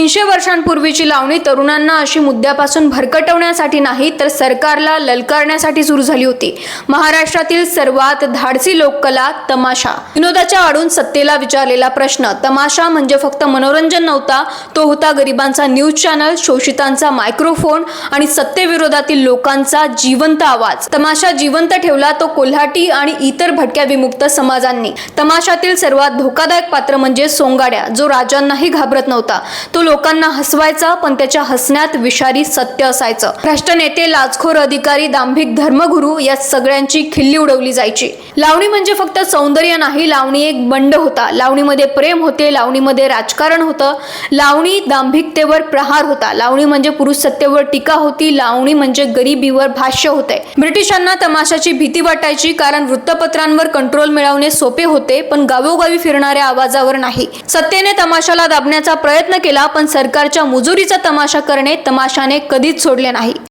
300 वर्षांपूर्वीची लावणी तरुणांना अशी मुद्द्यापासून भरकटवण्यासाठी नाही तर सरकारला ललकारण्यासाठी सुरू झाली होती। महाराष्ट्रातील सर्वात धाडसी लोककला तमाशा। विनोदाच्या आडून सत्तेला विचारलेला प्रश्न। तमाशा म्हणजे फक्त मनोरंजन नव्हता, तो होता गरिबांचा न्यूज चॅनल, शोषितांचा मायक्रोफोन आणि सत्तेविरोधातील लोकांचा जिवंत आवाज। तमाशा जिवंत ठेवला तो कोल्हाटी आणि इतर भटक्या विमुक्त समाजांनी। तमाशातील सर्वात धोकादायक पात्र म्हणजे सोंगाड्या, जो राजांनाही घाबरत नव्हता। तो लोकांना हसवायचा, पण त्याच्या हसण्यात विषारी सत्य असायचं। भ्रष्ट नेते, लाचखोर अधिकारी, दांभिक धर्मगुरू या सगळ्यांची खिल्ली उडवली जायची। लावणी म्हणजे फक्त सौंदर्य नाही, लावणी एक बंड होता। लावणीमध्ये प्रेम होते, लावणीमध्ये राजकारण होतं, लावणी दांभिकतेवर प्रहार होता, लावणी म्हणजे पुरुष सत्तेवर टीका होती, लावणी म्हणजे गरिबीवर भाष्य होते। ब्रिटिशांना तमाशाची भीती वाटायची, कारण वृत्तपत्रांवर कंट्रोल मिळवणे सोपे होते, पण गावोगावी फिरणाऱ्या आवाजावर नाही। सत्तेने तमाशाला दाबण्याचा प्रयत्न केला, पण सरकारच्या मुजुरीचा तमाशा करणे तमाशाने कधीच सोडले नाही।